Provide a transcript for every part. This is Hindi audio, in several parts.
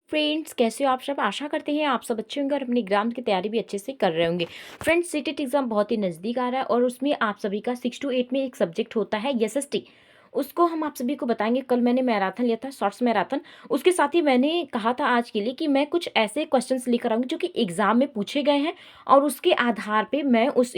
फ्रेंड्स, कैसे हो आप सब। आशा करते हैं आप सब अच्छे होंगे और अपनी एग्जाम की तैयारी भी अच्छे से कर रहे होंगे। फ्रेंड्स, सीटेट एग्जाम बहुत ही नज़दीक आ रहा है और उसमें आप सभी का 6 to 8 में एक सब्जेक्ट होता है एसएसटी। उसको हम आप सभी को बताएंगे। कल मैंने मैराथन लिया था, शॉर्ट्स मैराथन। उसके साथ ही मैंने कहा था आज के लिए कि मैं कुछ ऐसे क्वेश्चंस लेकर आऊंगी जो कि एग्जाम में पूछे गए हैं और उसके आधार पे मैं उस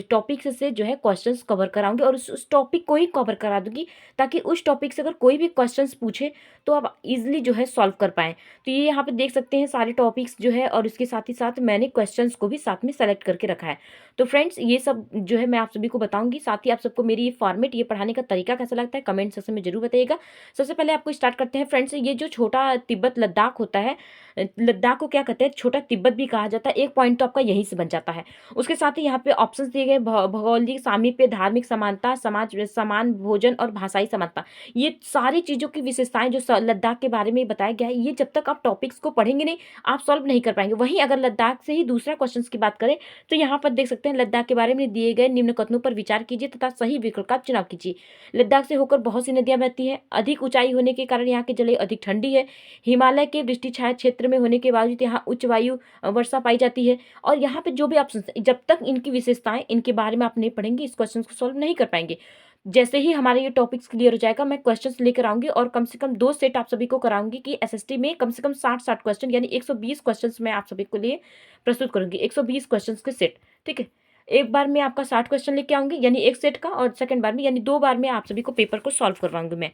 टॉपिक से जो है क्वेश्चंस कवर कराऊंगी और उस टॉपिक को ही कवर करा दूंगी, ताकि उस टॉपिक से अगर कोई भी क्वेश्चंस पूछे तो आप इजिली जो है सॉल्व कर पाएँ। तो ये यहाँ पे देख सकते हैं सारे टॉपिक्स जो है, और उसके साथ ही साथ मैंने क्वेश्चंस को भी साथ में सेलेक्ट करके रखा है। तो फ्रेंड्स, ये सब जो है मैं आप सभी को बताऊंगी। साथ ही आप सबको मेरी ये फॉर्मेट, ये पढ़ाने का तरीका कैसा लगता है कमेंट सेक्शन में जरूर बताइएगा। सबसे पहले आपको स्टार्ट करते हैं फ्रेंड्स। ये जो छोटा तिब्बत लद्दाख होता है, लद्दाख को क्या कहते हैं, छोटा तिब्बत भी कहा जाता है। एक पॉइंट तो आपका यहीं से बन जाता है। उसके साथ ही यहाँ पे ऑप्शंस दिए गए, भौगोलिक सामीप्य, धार्मिक समानता, समाज समान, भोजन और भाषाई समानता। ये सारी चीज़ों की विशेषताएं जो लद्दाख के बारे में बताया गया है, ये जब तक आप टॉपिक्स को पढ़ेंगे नहीं, आप सॉल्व नहीं कर पाएंगे। वहीं अगर लद्दाख से ही दूसरा क्वेश्चन की बात करें तो यहाँ पर देख सकते हैं, लद्दाख के बारे में दिए गए निम्न कथनों पर विचार कीजिए तथा सही विकल्प का चुनाव कीजिए। लद्दाख से होकर बहुत सी नदियां बहती हैं। अधिक ऊंचाई होने के कारण यहाँ की जलवायु अधिक ठंडी है। हिमालय के वृष्टि छाया क्षेत्र में होने के बावजूद यहाँ उच्च वायु वर्षा पाई जाती है। और यहाँ पे जो भी ऑप्शन, जब तक इनकी विशेषताएं, इनके बारे में आप नहीं पढ़ेंगे, इस क्वेश्चन को सॉल्व नहीं कर पाएंगे। जैसे ही हमारे ये टॉपिक्स क्लियर हो जाएगा, मैं क्वेश्चंस लेकर आऊंगी और कम से कम 2 सेट आप सभी को कराऊंगी कि एसएसटी में कम से कम 60 क्वेश्चन यानी 120 क्वेश्चंस मैं आप सभी को लिए प्रस्तुत करूंगी। 120 क्वेश्चंस के सेट, ठीक है। एक बार में आपका 60 क्वेश्चन लेके आऊंगी यानी एक सेट का, और सेकंड बार में यानी 2 बार में आप सभी को पेपर को सॉल्व करवाऊंगी मैं।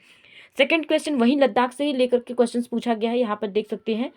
सेकंड क्वेश्चन वही लद्दाख से ही लेकर के क्वेश्चन पूछा गया है, यहाँ पर देख सकते हैं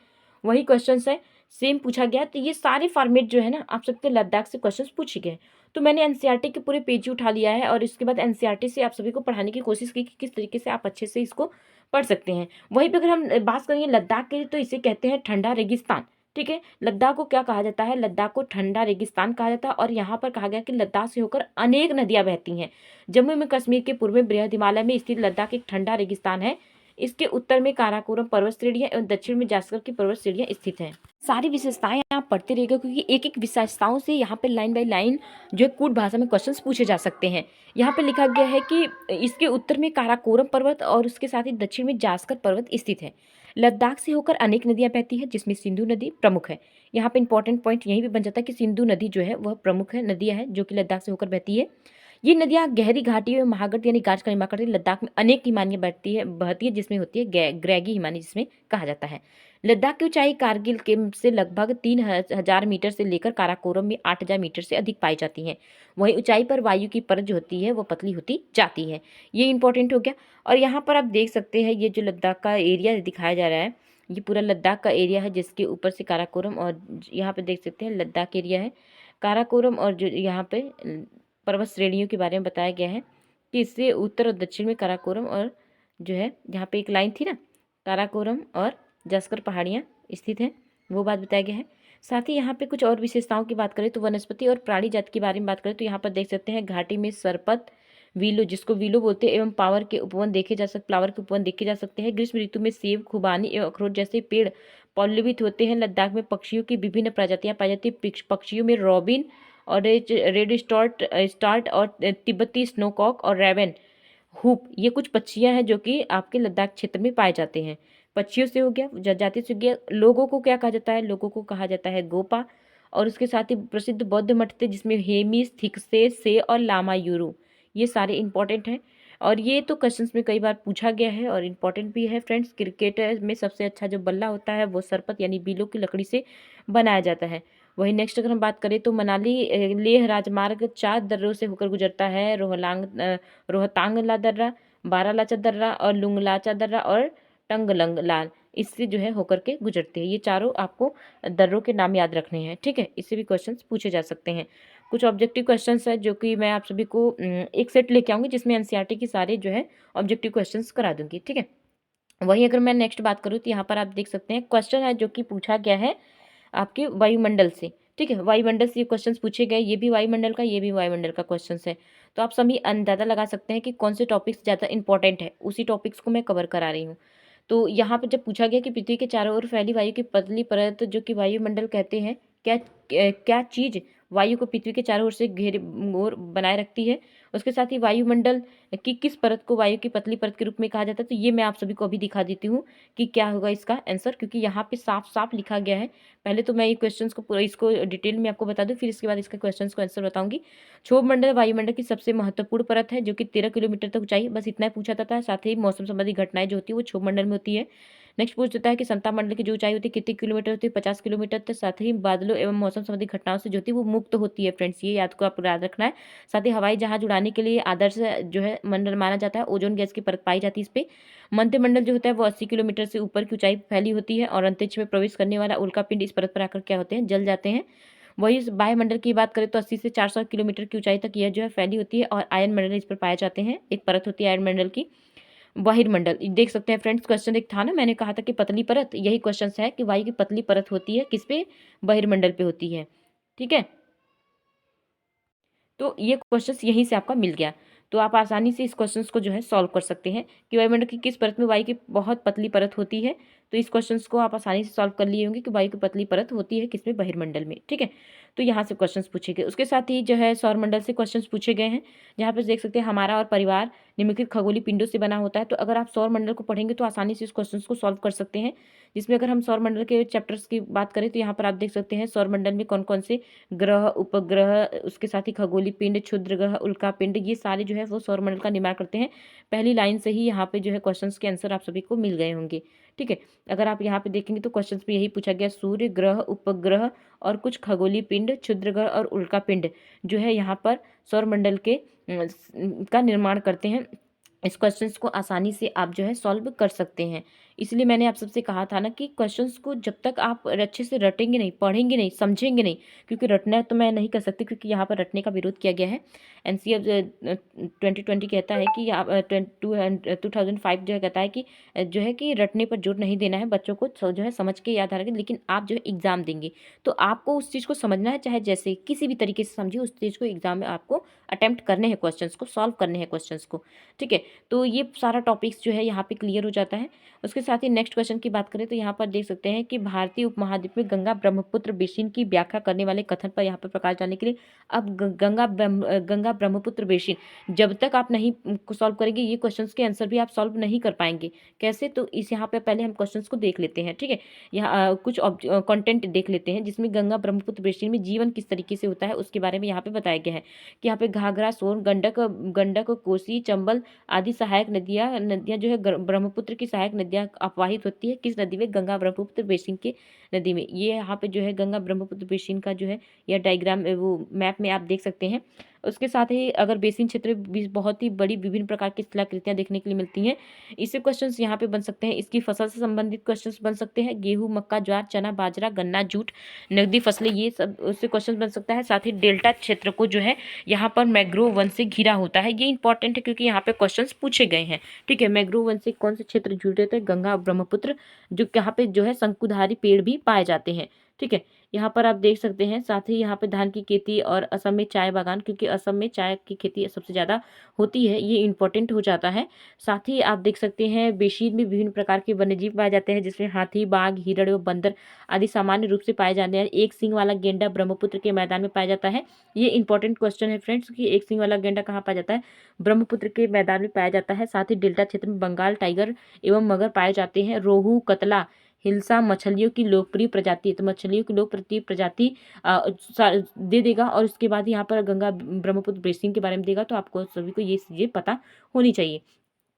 वही क्वेश्चन है, सेम पूछा गया है। तो ये सारे फॉर्मेट जो है ना, आप सबके लद्दाख से क्वेश्चन पूछे गए। तो मैंने एनसीईआरटी के पूरे पेज ही उठा लिया है और इसके बाद एनसीईआरटी से आप सभी को पढ़ाने की कोशिश की कि किस तरीके से आप अच्छे से इसको पढ़ सकते हैं। वहीं पे अगर हम बात करेंगे लद्दाख के लिए, तो इसे कहते हैं ठंडा रेगिस्तान, ठीक है। लद्दाख को क्या कहा जाता है, लद्दाख को ठंडा रेगिस्तान कहा जाता है। और यहाँ पर कहा गया कि लद्दाख से होकर अनेक नदियां बहती हैं। जम्मू में कश्मीर के पूर्व में बृहद हिमालय में स्थित लद्दाख एक ठंडा रेगिस्तान है। इसके उत्तर में काराकोरम पर्वत श्रेणियां एवं दक्षिण में जास्कर की पर्वत श्रेणियां स्थित हैं। सारी विशेषताएं आप पढ़ते रहिएगा, क्योंकि एक एक विशेषताओं से यहाँ पे लाइन बाय लाइन जो है कूट भाषा में क्वेश्चंस पूछे जा सकते हैं। यहाँ पे लिखा गया है कि इसके उत्तर में काराकोरम पर्वत और उसके साथ ही दक्षिण में जास्कर पर्वत स्थित है। लद्दाख से होकर अनेक नदियां बहती है, जिसमें सिंधु नदी प्रमुख है। यहाँ पे इंपॉर्टेंट पॉइंट यही भी बन जाता है कि सिंधु नदी जो है वह प्रमुख है, नदियां है जो कि लद्दाख से होकर बहती है। ये नदियाँ गहरी घाटी में महागढ़ यानी गाज का निर्माण करती है। लद्दाख में अनेक हिमानियाँ बहती है, जिसमें होती है ग्रेगी हिमानी, जिसमें कहा जाता है। लद्दाख की ऊंचाई कारगिल के से लगभग 3000 मीटर से लेकर काराकोरम में 8000 मीटर से अधिक पाई जाती हैं। वहीं ऊंचाई पर वायु की परत जो होती है वो पतली होती जाती है। ये इंपॉर्टेंट हो गया। और यहाँ पर आप देख सकते हैं, ये जो लद्दाख का एरिया दिखाया जा रहा है, ये पूरा लद्दाख का एरिया है, जिसके ऊपर से काराकोरम, और यहाँ पे देख सकते हैं लद्दाख एरिया है, काराकोरम, और जो यहाँ पे पर्वत श्रेणियों के बारे में बताया गया है कि इससे उत्तर और दक्षिण में काराकोरम और जो है, यहाँ पे एक लाइन थी ना, काराकोरम और जास्कर पहाड़ियाँ स्थित हैं, वो बात बताया गया है। साथ ही यहाँ पे कुछ और विशेषताओं की बात करें तो वनस्पति और प्राणी जाति के बारे में बात करें तो यहाँ पर देख सकते हैं घाटी में सरपत, वीलो, जिसको वीलो बोलते हैं, एवं फ्लावर के उपवन देखे जा सकते हैं। ग्रीष्म ऋतु में सेब, खुबानी एवं अखरोट जैसे पेड़ पल्लवित होते हैं। लद्दाख में पक्षियों की विभिन्न प्रजातियां पाई जाती है। पक्षियों में रॉबिन और रेड स्टार्ट और तिब्बती स्नोकॉक और रेवन हुप, ये कुछ पक्षियां हैं जो कि आपके लद्दाख क्षेत्र में पाए जाते हैं। पक्षियों से हो गया, जाति से हो गया। लोगों को क्या कहा जाता है, लोगों को कहा जाता है गोपा। और उसके साथ ही प्रसिद्ध बौद्ध मठ थे, जिसमें हेमिस, थिकसे, से और लामा यूरू, ये सारे इंपॉर्टेंट हैं। और ये तो क्वेश्चंस में कई बार पूछा गया है और इम्पॉर्टेंट भी है फ्रेंड्स। क्रिकेट में सबसे अच्छा जो बल्ला होता है वो सरपत यानी बीलों की लकड़ी से बनाया जाता है। वही नेक्स्ट अगर हम बात करें तो मनाली लेह राजमार्ग 4 दर्रों से होकर गुजरता है। रोहतांगला दर्रा, बारालाचा दर्रा और लुंगलाचा दर्रा और टंगलंगलाल, इससे जो है होकर के गुजरते हैं। ये चारों आपको दर्रों के नाम याद रखने हैं, ठीक है। इससे भी क्वेश्चंस पूछे जा सकते हैं। कुछ ऑब्जेक्टिव क्वेश्चंस है जो कि मैं आप सभी को एक सेट लेके आऊँगी, जिसमें एनसीईआरटी की सारे जो है ऑब्जेक्टिव क्वेश्चंस करा दूंगी, ठीक है। वहीं अगर मैं नेक्स्ट बात करूँ तो यहाँ पर आप देख सकते हैं क्वेश्चन है जो कि पूछा गया है आपके वायुमंडल से, ठीक है। वायुमंडल से ये क्वेश्चंस पूछे गए, ये भी वायुमंडल का, ये भी वायुमंडल का क्वेश्चन है। तो आप सभी अंदाजा लगा सकते हैं कि कौन से टॉपिक्स ज़्यादा इंपॉर्टेंट है, उसी टॉपिक्स को मैं कवर करा रही हूँ। तो यहाँ पर जब पूछा गया कि पृथ्वी के चारों ओर फैली वायु की पतली परत जो कि वायुमंडल कहते हैं, क्या क्या चीज़ वायु को पृथ्वी के चारों ओर से घेरे ओर बनाए रखती है, उसके साथ ही वायुमंडल की किस परत को वायु की पतली परत के रूप में कहा जाता है, तो ये मैं आप सभी को अभी दिखा देती हूँ कि क्या होगा इसका आंसर, क्योंकि यहाँ पे साफ साफ लिखा गया है। पहले तो मैं ये क्वेश्चंस को पूरा इसको डिटेल में आपको बता दूं, फिर इसके बाद इसका क्वेश्चंस को आंसर बताऊंगी। क्षोभ मंडल वायुमंडल की सबसे महत्वपूर्ण परत है जो कि 13 किलोमीटर तक ऊंचाई, बस इतना ही पूछा जाता है। साथ ही मौसम संबंधी घटनाएं जो होती है वो क्षोभ मंडल में होती है। नेक्स्ट पूछ देता है कि समता मंडल की जो ऊंचाई होती है कितने किलोमीटर होती है, 50 किलोमीटर तक। साथ ही बादलों एवं मौसम संबंधी घटनाओं से जो होती है वो मुक्त होती है फ्रेंड्स, ये याद को आपको याद रखना है। साथ ही हवाई जहाज उड़ाने के लिए आदर्श जो है मंडल माना जाता है, ओजोन गैस की परत पाई जाती है इस पे। मध्य मंडल जो होता है वो 80 किलोमीटर से ऊपर की ऊंचाई फैली होती है, और अंतरिक्ष में प्रवेश करने वाला उल्कापिंड इस परत पर आकर क्या होते हैं, जल जाते हैं। वही वायुमंडल की बात करें तो 80 से 400 किलोमीटर की ऊंचाई तक यह जो है फैली होती है, और आयन मंडल इस पर पाए जाते हैं, एक परत होती है आयन मंडल की। बहिर्मंडल देख सकते हैं फ्रेंड्स, क्वेश्चन एक था ना, मैंने कहा था कि पतली परत, यही क्वेश्चन है कि वायु की पतली परत होती है किस पे, बहिर्मंडल पे होती है। ठीक है, तो ये क्वेश्चंस यहीं से आपका मिल गया। तो आप आसानी से इस क्वेश्चंस को जो है सॉल्व कर सकते हैं कि वायुमंडल की किस परत में वायु की बहुत पतली परत होती है। तो इस क्वेश्चंस को आप आसानी से सॉल्व कर लिए होंगे कि वायु की पतली परत होती है किसमें, बहिर्मंडल में। ठीक है, तो यहाँ से क्वेश्चंस पूछे गए। उसके साथ ही जो है सौरमंडल से क्वेश्चंस पूछे गए हैं, जहाँ पर देख सकते हैं हमारा और परिवार निम्नलिखित खगोलीय पिंडों से बना होता है। तो अगर आप सौरमंडल को पढ़ेंगे तो आसानी से इस क्वेश्चंस को सॉल्व कर सकते हैं। जिसमें अगर हम सौरमंडल के चैप्टर्स की बात करें तो यहाँ पर आप देख सकते हैं सौरमंडल में कौन कौन से ग्रह, उपग्रह, उसके साथ ही खगोलीय पिंड, क्षुद्र ग्रह, उल्का पिंड, ये सारे जो है वो सौरमंडल का निर्माण करते हैं। पहली लाइन से ही यहाँ पे जो है क्वेश्चंस के आंसर आप सभी को मिल गए होंगे। ठीक है, अगर आप यहाँ पे देखेंगे तो क्वेश्चंस में यही पूछा गया, सूर्य, ग्रह, उपग्रह और कुछ खगोलीय पिंड, क्षुद्र ग्रह और उल्का पिंड जो है यहाँ पर सौरमंडल के का निर्माण करते हैं। इस क्वेश्चंस को आसानी से आप जो है सॉल्व कर सकते हैं। इसलिए मैंने आप सबसे कहा था ना कि क्वेश्चंस को जब तक आप अच्छे से रटेंगे नहीं, पढ़ेंगे नहीं, समझेंगे नहीं, क्योंकि रटना तो मैं नहीं कर सकती क्योंकि यहाँ पर रटने का विरोध किया गया है। एनसीएफ 2020 कहता है कि 2005 जो है कहता है कि जो है कि रटने पर जोर नहीं देना है, बच्चों को जो है समझ के याद रखें। लेकिन आप जो है एग्जाम देंगे तो आपको उस चीज़ को समझना है, चाहे जैसे किसी भी तरीके से समझिए उस चीज़ को, एग्जाम में आपको अटेम्प्ट करने हैं, क्वेश्चंस को सॉल्व करने हैं क्वेश्चंस को। ठीक है, तो ये सारा टॉपिक्स जो है यहाँ पे क्लियर हो जाता है। उसके साथ ही नेक्स्ट क्वेश्चन की बात करें तो यहाँ पर देख सकते हैं कि भारतीय उपमहाद्वीप में गंगा ब्रह्मपुत्र बेसिन की व्याख्या करने वाले कथन पर यहाँ पर प्रकाश डालने के लिए अब गंगा ब्रह्मपुत्र बेसिन, जब तक आप नहीं सॉल्व करेंगे ये क्वेश्चंस के आंसर भी आप सॉल्व नहीं कर पाएंगे। कैसे, तो इस यहाँ पे पहले हम क्वेश्चंस को देख लेते हैं। ठीक है, यहाँ कुछ कंटेंट देख लेते हैं जिसमें गंगा ब्रह्मपुत्र बेसिन में जीवन किस तरीके से होता है उसके बारे में यहाँ पे बताया गया है। कि यहाँ पे घाघरा, सोन, गंडक, कोसी, चंबल आदि सहायक नदियां जो है ब्रह्मपुत्र की सहायक नदियां अपवाहित होती है किस नदी में, गंगा ब्रह्मपुत्र बेसिन के नदी में। ये यहाँ पे जो है गंगा ब्रह्मपुत्र बेसिन का जो है यह डायग्राम वो मैप में आप देख सकते हैं। उसके साथ ही अगर बेसिन क्षेत्र में भी बहुत ही बड़ी विभिन्न प्रकार की शिलाकृतियां देखने के लिए मिलती हैं। इससे क्वेश्चंस यहाँ पे बन सकते हैं, इसकी फसल से संबंधित क्वेश्चंस बन सकते हैं, गेहूं, मक्का, ज्वार, चना, बाजरा, गन्ना, जूट, नकदी फसलें, ये सब उससे क्वेश्चन बन सकता है। साथ ही डेल्टा क्षेत्र को जो है यहाँ पर मैंग्रोव वन से घिरा होता है, ये इंपॉर्टेंट है क्योंकि यहाँ पे क्वेश्चंस पूछे गए हैं। ठीक है, मैंग्रोव वन से कौन से क्षेत्र जुड़े थे, गंगा और ब्रह्मपुत्र, जो यहाँ पे जो है शंकुधारी पेड़ भी पाए जाते हैं। ठीक है, यहाँ पर आप देख सकते हैं। साथ ही यहाँ पे धान की खेती और असम में चाय बागान, क्योंकि असम में चाय की खेती सबसे ज़्यादा होती है, ये इंपॉर्टेंट हो जाता है। साथ ही आप देख सकते हैं बेशीर में विभिन्न प्रकार के वन्यजीव पाए जाते हैं जिसमें हाथी, बाघ, हिरण व बंदर आदि सामान्य रूप से पाए जाते हैं। एक सींग वाला गेंडा ब्रह्मपुत्र के मैदान में पाया जाता है। ये इंपॉर्टेंट क्वेश्चन है फ्रेंड्स कि एक सींग वाला गेंडा कहाँ पाया जाता है, ब्रह्मपुत्र के मैदान में पाया जाता है। साथ ही डेल्टा क्षेत्र में बंगाल टाइगर एवं मगर पाए जाते हैं। रोहू, कतला, हिल्सा मछलियों की लोकप्रिय प्रजाति, तो मछलियों की लोकप्रिय प्रजाति दे देगा। और उसके बाद यहाँ पर गंगा ब्रह्मपुत्र बेसिन के बारे में देगा, तो आपको सभी को ये चीज़ें पता होनी चाहिए।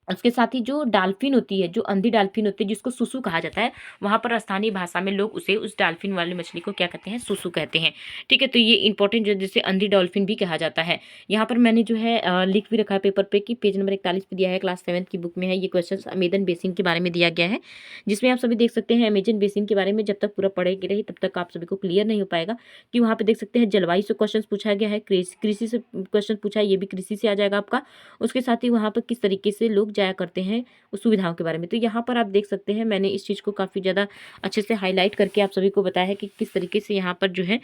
उसके साथ ही जो डॉल्फिन होती है, जो अंधी डॉल्फिन होती है जिसको सुसु कहा जाता है, वहाँ पर स्थानीय भाषा में लोग उसे, उस डॉल्फिन वाली मछली को क्या कहते हैं, सुसु कहते हैं। ठीक है, तो ये इंपॉर्टेंट जो जिसे अंधी डॉल्फिन भी कहा जाता है। यहाँ पर मैंने जो है लिख भी रखा है पेपर पे कि पेज नंबर 41 पे दिया है, क्लास 7 की बुक में है ये क्वेश्चन, अमेजन बेसिन के बारे में दिया गया है। जिसमें आप सभी देख सकते हैं अमेजन बेसिन के बारे में जब तक पूरा पढ़ेगी रही तब तक आप सभी को क्लियर नहीं हो पाएगा। कि वहाँ पे देख सकते हैं जलवायु से क्वेश्चन पूछा गया है, कृषि से क्वेश्चन पूछा है, ये भी कृषि से आ जाएगा आपका। उसके साथ ही वहाँ पर किस तरीके से लोग जाया करते हैं उस सुविधाओं के बारे में। तो यहाँ पर आप देख सकते हैं मैंने इस चीज़ को काफ़ी ज़्यादा अच्छे से हाईलाइट करके आप सभी को बताया है कि किस तरीके से यहाँ पर जो है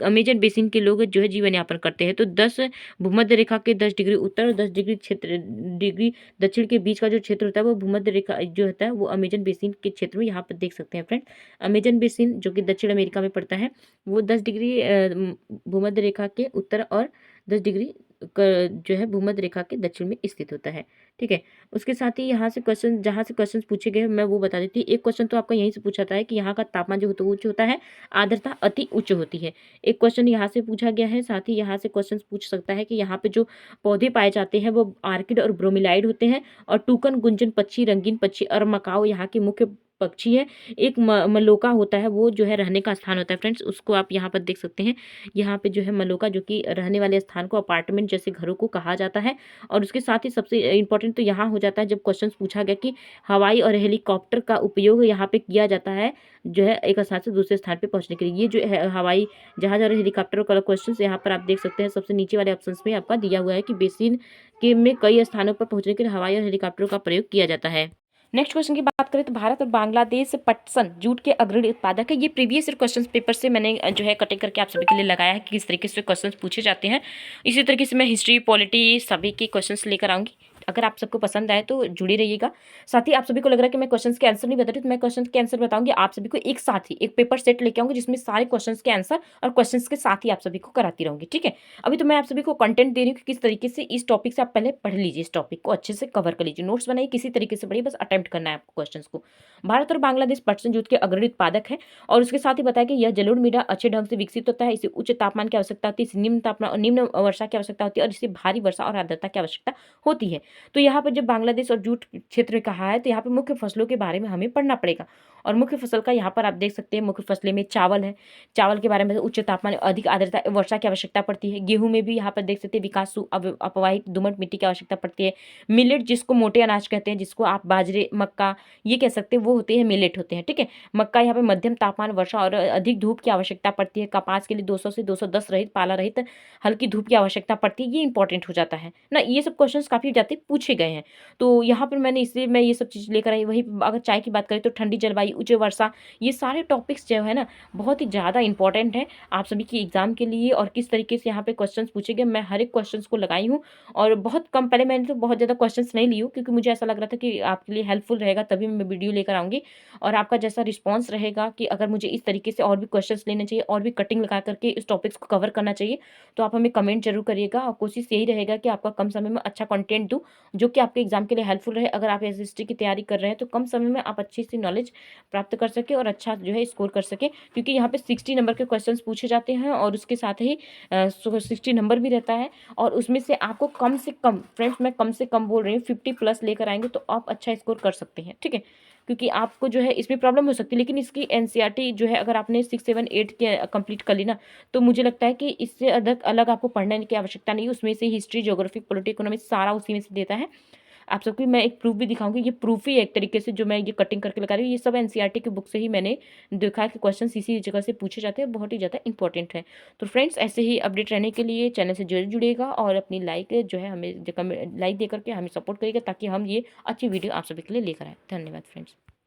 अमेजन बेसिन के लोग जो है जीवन यापन करते हैं। तो 10 भूमध्य रेखा के 10 डिग्री उत्तर और 10 डिग्री दक्षिण के बीच का जो क्षेत्र होता है वो भूमध्य रेखा जो होता है वो अमेजन बेसिन के क्षेत्र में यहाँ पर देख सकते हैं फ्रेंड। अमेजन बेसिन जो कि दक्षिण अमेरिका में पड़ता है वो 10 डिग्री भूमध्य रेखा के उत्तर और 10 डिग्री जो है भूमध्य रेखा के दक्षिण में स्थित होता है। ठीक है, उसके साथ ही यहाँ से क्वेश्चन, जहाँ से क्वेश्चन पूछे गए मैं वो बता देती हूँ। एक क्वेश्चन तो आपका यहीं से पूछा था है कि यहाँ का तापमान जो होता है उच्च होता है, आर्द्रता अति उच्च होती है। एक क्वेश्चन यहाँ से पूछा गया है। साथ ही यहाँ से क्वेश्चन पूछ सकता है कि यहाँ पे जो पौधे पाए जाते हैं वो आर्किड और ब्रोमिलाइड होते हैं, और टूकन, गुंजन पक्षी, रंगीन पक्षी और मकाओ यहाँ के मुख्य पक्षी है। एक मलोका होता है, वो जो है रहने का स्थान होता है फ्रेंड्स, उसको आप यहाँ पर देख सकते हैं। यहाँ पे जो है मलोका, जो कि रहने वाले स्थान को अपार्टमेंट जैसे घरों को कहा जाता है। और उसके साथ ही सबसे इंपॉर्टेंट तो यहाँ हो जाता है जब क्वेश्चन पूछा गया कि हवाई और हेलीकॉप्टर का उपयोग यहाँ पे किया जाता है जो है एक स्थान से दूसरे स्थान पे पहुंचने के लिए। ये जो है हवाई जहाज और हेलीकॉप्टर का क्वेश्चन यहाँ पर आप देख सकते हैं। सबसे नीचे वाले ऑप्शन में आपका दिया हुआ है कि बेसिन के में कई स्थानों पर पहुंचने के लिए हवाई और हेलीकॉप्टर का प्रयोग किया जाता है। नेक्स्ट क्वेश्चन की बात करें तो भारत और बांग्लादेश पटसन जूट के अग्रणी उत्पादक है। ये प्रीवियस क्वेश्चन पेपर से मैंने जो है कटिंग करके आप सभी के लिए लगाया है कि किस तरीके से क्वेश्चंस पूछे जाते हैं। इसी तरीके से मैं हिस्ट्री, पॉलिटी सभी के क्वेश्चंस लेकर आऊंगी। अगर आप सबको पसंद आए तो जुड़े रहिएगा। साथ ही आप सभी को लग रहा है कि मैं क्वेश्चंस के आंसर नहीं बता रही, तो मैं क्वेश्चन के आंसर बताऊंगी आप सभी को एक साथ ही। एक पेपर सेट लेके आऊंगी जिसमें सारे क्वेश्चंस के आंसर और क्वेश्चंस के साथ ही आप सभी को कराती रहूंगी। ठीक है, अभी तो मैं आप सभी को कंटेंट दे रही हूँ कि किस तरीके से इस टॉपिक से आप पहले पढ़ लीजिए, इस टॉपिक को अच्छे से कवर कर लीजिए। नोट्स बनाइए, किसी तरीके से पढ़िए, बस अटेम्प्ट करना है आपको क्वेश्चंस को। भारत और बांग्लादेश पटसन जूट के अग्रणी उत्पादक है। और उसके साथ ही बताया कि यह जलोढ़ मृदा अच्छे ढंग से विकसित होता है। इसे उच्च तापमान की आवश्यकता होती है, इसे निम्न तापमान और निम्न वर्षा की आवश्यकता होती है, और इसे भारी वर्षा और आर्द्रता की आवश्यकता होती है। तो यहाँ पर जब बांग्लादेश और जूट क्षेत्र में कहा है तो यहाँ पे मुख्य फसलों के बारे में हमें पढ़ना पड़ेगा। और मुख्य फसल का यहाँ पर आप देख सकते हैं, मुख्य फसलें में चावल है। चावल के बारे में उच्च तापमान, अधिक आर्द्रता, वर्षा की आवश्यकता पड़ती है। गेहूं में भी यहाँ पर देख सकते हैं विकासु अपवाहिक दोमट मिट्टी की आवश्यकता पड़ती है। मिलेट, जिसको मोटे अनाज कहते हैं, जिसको आप बाजरे, मक्का ये कह सकते हैं, वो होते हैं मिलेट होते हैं। ठीक है, मक्का यहाँ पे मध्यम तापमान, वर्षा और अधिक धूप की आवश्यकता पड़ती है। कपास के लिए 200 से 210 रहित, पाला रहित, हल्की धूप की आवश्यकता पड़ती है। ये इंपॉर्टेंट हो जाता है ना, ये सब क्वेश्चंस काफी जाते पूछे गए हैं। तो यहाँ पर मैंने इसलिए मैं ये सब चीज़ लेकर आई। वही अगर चाय की बात करें तो ठंडी जलवायु, उच्च वर्षा, ये सारे टॉपिक्स जो है ना बहुत ही ज़्यादा इंपॉर्टेंट है आप सभी की एग्जाम के लिए। और किस तरीके से यहाँ पे क्वेश्चंस पूछे गए, मैं हर एक क्वेश्चंस को लगाई हूँ। और बहुत कम, पहले मैंने तो बहुत ज़्यादा क्वेश्चंस नहीं ली हूँ क्योंकि मुझे ऐसा लग रहा था कि आपके लिए हेल्पफुल रहेगा, तभी मैं वीडियो लेकर आऊँगी। और आपका जैसा रिस्पॉन्स रहेगा कि अगर मुझे इस तरीके से और भी क्वेश्चंस लेने चाहिए और भी कटिंग लगा करके इस टॉपिक्स को कवर करना चाहिए, तो आप हमें कमेंट जरूर करिएगा। और कोशिश यही रहेगा कि आपका कम समय में अच्छा कंटेंट दूँ जो कि आपके एग्जाम के लिए हेल्पफुल रहे। अगर आप एसएसटी की तैयारी कर रहे हैं तो कम समय में आप अच्छी सी नॉलेज प्राप्त कर सके और अच्छा जो है स्कोर कर सके, क्योंकि यहाँ पे 60 नंबर के क्वेश्चंस पूछे जाते हैं और उसके साथ ही 60 नंबर भी रहता है। और उसमें से आपको कम से कम, फ्रेंड्स मैं कम से कम बोल रही हूँ, 50 प्लस लेकर आएंगे तो आप अच्छा स्कोर कर सकते हैं। ठीक है, क्योंकि आपको जो है इसमें प्रॉब्लम हो सकती है, लेकिन इसकी एनसीईआरटी जो है अगर आपने 6, 7, 8 के कंप्लीट कर ली ना, तो मुझे लगता है कि इससे अलग अलग आपको पढ़ने की आवश्यकता नहीं है। उसमें से हिस्ट्री, ज्योग्राफी, पॉलिटी, इकोनॉमिक्स सारा उसी में से देता है। आप सबको मैं एक प्रूफ भी दिखाऊंगी। ये प्रूफ ही है एक तरीके से, जो मैं ये कटिंग करके लगा रही हूँ, ये सब एनसीईआरटी की बुक से ही मैंने देखा है कि क्वेश्चन इसी जगह से पूछे जाते हैं, बहुत ही ज़्यादा इंपॉर्टेंट है। तो फ्रेंड्स ऐसे ही अपडेट रहने के लिए चैनल से जरूर जुड़ेगा और अपनी लाइक जो है हमें लाइक दे करके हमें सपोर्ट करिएगा, ताकि हम ये अच्छी वीडियो आप सभी के लिए लेकर आए। धन्यवाद फ्रेंड्स।